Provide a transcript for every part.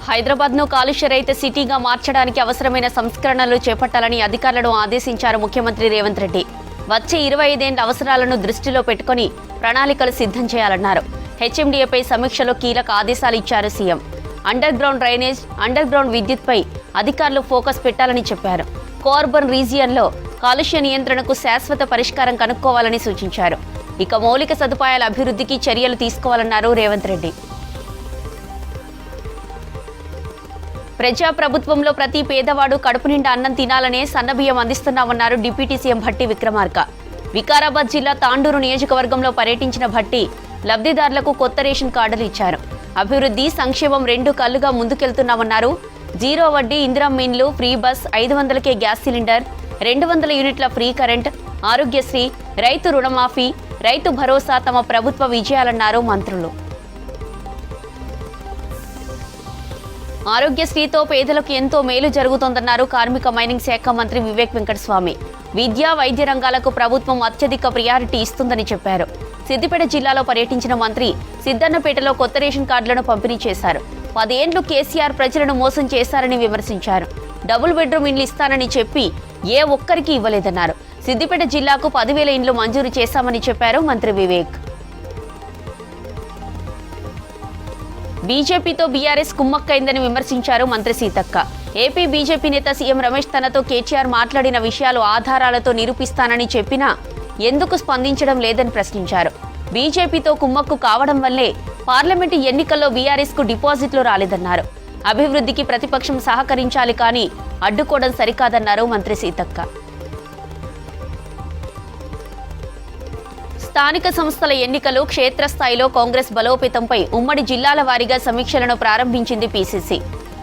హైదరాబాద్ను కాలుష్య రహిత సిటీగా మార్చడానికి అవసరమైన సంస్కరణలు చేపట్టాలని అధికారులను ఆదేశించారు ముఖ్యమంత్రి రేవంత్ రెడ్డి. వచ్చే 25 ఏళ్ల అవసరాలను దృష్టిలో పెట్టుకుని ప్రణాళికలు సిద్ధం చేయాలన్నారు. హెచ్ఎండీఏపై సమీక్షలో కీలక ఆదేశాలు ఇచ్చారు CM. Under ground drainage, under ground విద్యుత్పై అధికారులు ఫోకస్ పెట్టాలని చెప్పారు. కోర్బన్ రీజియన్లో కాలుష్య నియంత్రణకు శాశ్వత పరిష్కారం కనుక్కోవాలని సూచించారు. ఇక మౌలిక సదుపాయాల అభివృద్ధికి చర్యలు తీసుకోవాలన్నారు రేవంత్ రెడ్డి. ప్రజాప్రభుత్వంలో ప్రతి పేదవాడు కడుపు నిండా అన్నం తినాలనే సన్నబియ్యం అందిస్తున్నామన్నారు డిప్యూటీ సీఎం భట్టి విక్రమార్క. వికారాబాద్ జిల్లా తాండూరు నియోజకవర్గంలో పర్యటించిన భట్టి లబ్ధిదారులకు కొత్త రేషన్ కార్డులు ఇచ్చారు. అభివృద్ధి, సంక్షేమం రెండు కళ్లుగా ముందుకెళ్తున్నామన్నారు. 0 వడ్డీ ఇందిరమ్మ ఇండ్లు, ఫ్రీ బస్, 500కే గ్యాస్ సిలిండర్, 200 యూనిట్ల ఫ్రీ కరెంట్, ఆరోగ్యశ్రీ, రైతు రుణమాఫీ, రైతు భరోసా తమ ప్రభుత్వ విజయాలన్నారు మంత్రులు. ఆరోగ్యశ్రీతో పేదలకు ఎంతో మేలు జరుగుతోందన్నారు కార్మిక మైనింగ్ శాఖ మంత్రి వివేక్ వెంకటస్వామి. విద్యా, వైద్య రంగాలకు ప్రభుత్వం అత్యధిక ప్రియారిటీ ఇస్తుందని చెప్పారు. సిద్దిపేట జిల్లాలో పర్యటించిన మంత్రి సిద్దన్నపేటలో కొత్త రేషన్ కార్డులను పంపిణీ చేశారు. 10 ఏళ్లు కేసీఆర్ ప్రజలను మోసం చేశారని విమర్శించారు. డబుల్ బెడ్రూమ్ ఇండ్లు ఇస్తానని చెప్పి ఏ ఒక్కరికి ఇవ్వలేదన్నారు. సిద్దిపేట జిల్లాకు 10,000 ఇండ్లు మంజూరు చేశామని చెప్పారు మంత్రి వివేక్. బీజేపీతో బీఆర్ఎస్ కుమ్మక్కైందని విమర్శించారు మంత్రి సీతక్క. ఏపీ బీజేపీ నేత సీఎం రమేష్ తనతో కేటీఆర్ మాట్లాడిన విషయాలు ఆధారాలతో నిరూపిస్తానని చెప్పినా ఎందుకు స్పందించడం లేదని ప్రశ్నించారు. బీజేపీతో కుమ్మక్కు కావడం వల్లే పార్లమెంటు ఎన్నికల్లో బీఆర్ఎస్కు డిపాజిట్లు రాలేదన్నారు. అభివృద్ధికి ప్రతిపక్షం సహకరించాలి కానీ అడ్డుకోవడం సరికాదన్నారు మంత్రి సీతక్క. స్థానిక సంస్థల ఎన్నికలు, క్షేత్రస్థాయిలో కాంగ్రెస్ బలోపేతంపై ఉమ్మడి జిల్లాల వారీగా సమీక్షలను ప్రారంభించింది పీసీసీ.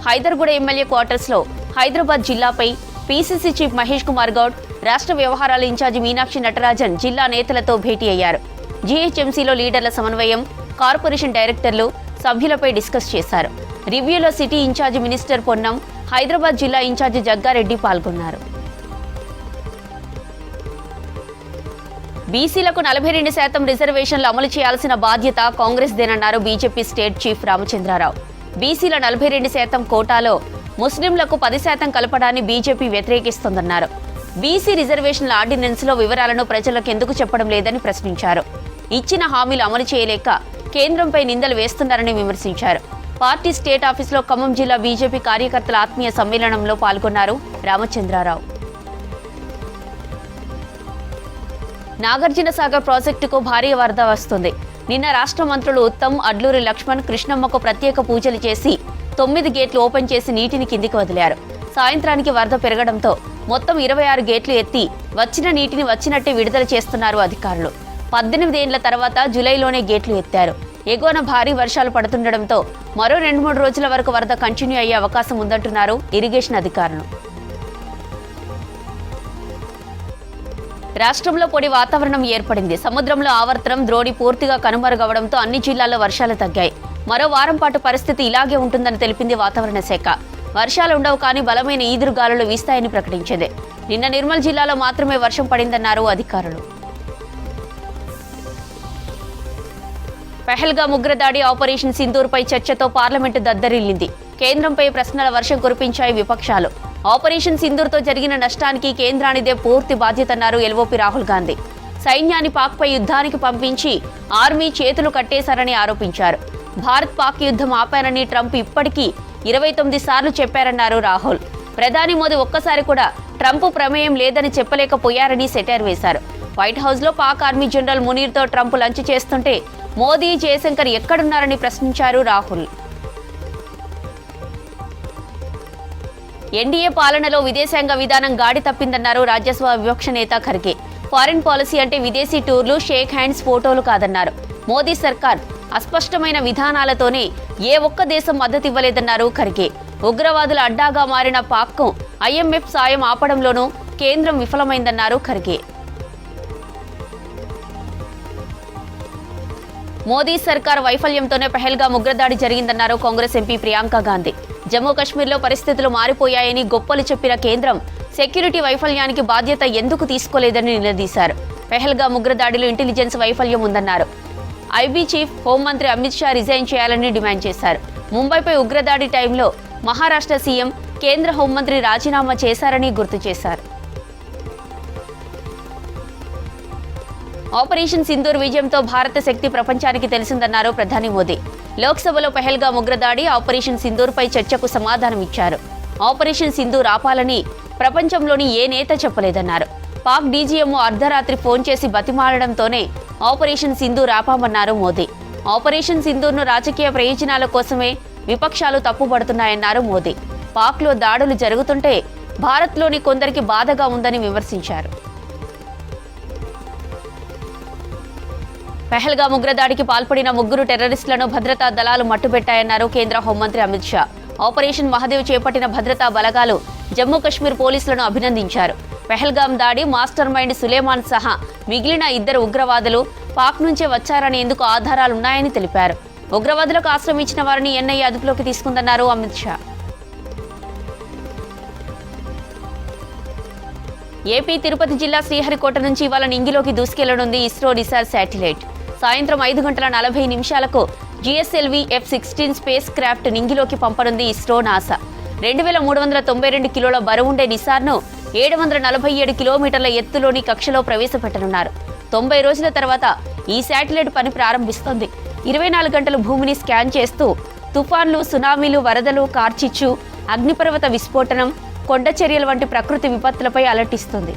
హైదర్గూడ ఎమ్మెల్యే క్వార్టర్స్లో హైదరాబాద్ జిల్లాపై పీసీసీ చీఫ్ మహేష్ కుమార్ గౌడ్, రాష్ట్ర వ్యవహారాల ఇన్ఛార్జి మీనాక్షి నటరాజన్ జిల్లా నేతలతో భేటీ అయ్యారు. జీహెచ్ఎంసీలో లీడర్ల సమన్వయం, కార్పొరేషన్ డైరెక్టర్లు, సభ్యులపై డిస్కస్ చేశారు. రివ్యూలో city incharge minister Ponnam, Hyderabad జిల్లా ఇన్ఛార్జి జగ్గారెడ్డి పాల్గొన్నారు. బీసీలకు 42% రిజర్వేషన్లు అమలు చేయాల్సిన బాధ్యత కాంగ్రెస్దేనన్నారు బీజేపీ స్టేట్ చీఫ్ రామచంద్రారావు. బీసీల 42% కోటాలో ముస్లింలకు 10% కలపడాన్ని బీజేపీ వ్యతిరేకిస్తోందన్నారు. బీసీ రిజర్వేషన్ల ఆర్డినెన్స్లో వివరాలను ప్రజలకు ఎందుకు చెప్పడం లేదని ప్రశ్నించారు. ఇచ్చిన హామీలు అమలు చేయలేక కేంద్రంపై నిందలు వేస్తున్నారని విమర్శించారు. పార్టీ స్టేట్ ఆఫీసులో ఖమ్మం జిల్లా బీజేపీ కార్యకర్తల ఆత్మీయ సమ్మేళనంలో పాల్గొన్నారు రామచంద్రారావు. నాగార్జున సాగర్ ప్రాజెక్టుకు భారీ వరద వస్తుంది. నిన్న రాష్ట్ర మంత్రులు ఉత్తమ్, అడ్లూరి లక్ష్మణ్, కృష్ణమ్మకు ప్రత్యేక పూజలు చేసి 9 గేట్లు ఓపెన్ చేసి నీటిని కిందికి వదిలారు. సాయంత్రానికి వరద పెరగడంతో మొత్తం 26 గేట్లు ఎత్తి వచ్చిన నీటిని వచ్చినట్టే విడుదల చేస్తున్నారు అధికారులు. 18 ఏళ్ల తర్వాత జూలైలోనే గేట్లు ఎత్తారు. ఎగువన భారీ వర్షాలు పడుతుండటంతో మరో 2-3 రోజుల వరకు వరద కంటిన్యూ అయ్యే అవకాశం ఉందంటున్నారు ఇరిగేషన్ అధికారులు. రాష్ట్రంలో పొడి వాతావరణం ఏర్పడింది. సముద్రంలో ఆవర్తనం, ద్రోణి పూర్తిగా కనుమరుగవడంతో అన్ని జిల్లాల్లో వర్షాలు తగ్గాయి. మరో వారం పాటు పరిస్థితి ఇలాగే ఉంటుందని తెలిపింది వాతావరణ శాఖ. వర్షాలు ఉండవు కానీ బలమైన ఈదురుగాలులు వీస్తాయని ప్రకటించింది. నిన్న నిర్మల్ జిల్లాలో మాత్రమే వర్షం పడిందన్నారు అధికారులు. పహల్గామ్ ఉగ్రదాడి, ఆపరేషన్ సింధూర్పై చర్చతో పార్లమెంటు దద్దరిల్లింది. కేంద్రంపై ప్రశ్నల వర్షం కురిపించాయి విపక్షాలు. ఆపరేషన్ సింధూర్తో జరిగిన నష్టానికి కేంద్రానిదే పూర్తి బాధ్యతన్నారు ఎల్ఓపీ రాహుల్ గాంధీ. సైన్యాన్ని పాక్పై యుద్ధానికి పంపించి ఆర్మీ చేతులు కట్టేశారని ఆరోపించారు. భారత్ పాక్ యుద్ధం ఆపారని ట్రంప్ ఇప్పటికీ 29 సార్లు చెప్పారన్నారు రాహుల్. ప్రధాని మోదీ ఒక్కసారి కూడా ట్రంప్ ప్రమేయం లేదని చెప్పలేకపోయారని సెటైర్ వేశారు. వైట్ హౌస్లో పాక్ ఆర్మీ జనరల్ మునీర్తో ట్రంప్ లంచ్ చేస్తుంటే మోదీ, జయశంకర్ ఎక్కడున్నారని ప్రశ్నించారు రాహుల్. ఎన్డీఏ పాలనలో విదేశాంగ విధానం గాడి తప్పిందన్నారు రాజ్యసభ విపక్ష నేత ఖర్గే. ఫారిన్ పాలసీ అంటే విదేశీ టూర్లు, షేక్ హ్యాండ్స్, ఫోటోలు కాదన్నారు. మోదీ సర్కార్ అస్పష్టమైన విధానాలతోనే ఏ ఒక్క దేశం మద్దతు ఇవ్వలేదన్నారు ఖర్గే. ఉగ్రవాదుల అడ్డాగా మారిన పాక్కు ఐఎంఎఫ్ సాయం ఆపడంలోనూ కేంద్రం విఫలమైందన్నారు ఖర్గే. మోదీ సర్కార్ వైఫల్యంతోనే పహల్గామ్ ఉగ్రదాడి జరిగిందన్నారు కాంగ్రెస్ ఎంపీ ప్రియాంక గాంధీ. జమ్మూ కశ్మీర్లో పరిస్థితులు మారిపోయాయని గొప్పలు చెప్పిన కేంద్రం సెక్యూరిటీ వైఫల్యానికి బాధ్యత ఎందుకు తీసుకోలేదని నిలదీశారు. పహల్గామ్ ఉగ్రదాడిలో ఇంటెలిజెన్స్ వైఫల్యం ఉందన్నారు. ఐబీ చీఫ్, హోంమంత్రి అమిత్ షా రిజైన్ చేయాలని డిమాండ్ చేశారు. ముంబైపై ఉగ్రదాడి టైంలో మహారాష్ట్ర సీఎం కేంద్ర హోంమంత్రి రాజీనామా చేశారని గుర్తు చేశారు. ఆపరేషన్ సింధూర్ విజయంతో భారత శక్తి ప్రపంచానికి తెలిసిందన్నారు ప్రధాని మోదీ. లోక్సభలో పెహల్గాం ఉగ్రదాడి, ఆపరేషన్ సింధూర్పై చర్చకు సమాధానమిచ్చారు. ఆపరేషన్ సింధూర్ ఆపాలని ప్రపంచంలోని ఏ నేత చెప్పలేదన్నారు. పాక్ డీజీఎంఓ అర్ధరాత్రి ఫోన్ చేసి బతిమాలడంతోనే ఆపరేషన్ సింధూర్ ఆపామన్నారు మోదీ. ఆపరేషన్ సింధూర్ను రాజకీయ ప్రయోజనాల కోసమే విపక్షాలు తప్పుపడుతున్నాయన్నారు మోదీ. పాక్లో దాడులు జరుగుతుంటే భారత్లోని కొందరికి బాధగా ఉందని విమర్శించారు. పెహల్గాం ఉగ్రదాడికి పాల్పడిన 3 టెర్రరిస్టులను భద్రతా దళాలు మట్టుబెట్టాయన్నారు కేంద్ర హోంమంత్రి అమిత్ షా. ఆపరేషన్ మహదేవ్ చేపట్టిన భద్రతా బలగాలు జమ్మూ కశ్మీర్ పోలీసులను అభినందించారు. పెహల్గాం దాడి మాస్టర్ మైండ్ సులేమాన్ సహా మిగిలిన 2 ఉగ్రవాదులు పాక్ నుంచే వచ్చారనేందుకు ఆధారాలున్నాయని తెలిపారు. ఉగ్రవాదులకు ఆశ్రయం ఇచ్చిన వారిని ఎన్ఐఏ అదుపులోకి తీసుకుందన్నారు అమిత్ షా. ఏపీ తిరుపతి జిల్లా శ్రీహరికోట నుంచి ఇవాళ నింగిలోకి దూసుకెళ్లనుంది ఇస్రో రిసార్చ్ శాటిలైట్. సాయంత్రం 5:40 GSLV F-16 స్పేస్ క్రాఫ్ట్ నింగిలోకి పంపనుంది ఇస్రో నాసా. 2392 కిలోల బరువుండే నిసార్ను 747 కిలోమీటర్ల ఎత్తులోని కక్షలో ప్రవేశపెట్టనున్నారు. 90 రోజుల తర్వాత ఈ శాటిలైట్ పని ప్రారంభిస్తోంది. 24 గంటలు భూమిని స్కాన్ చేస్తూ తుఫాన్లు, సునామీలు, వరదలు, కార్చిచ్చు, అగ్నిపర్వత విస్ఫోటనం, కొండ చర్యల వంటి ప్రకృతి విపత్తులపై అలర్ట్ ఇస్తుంది.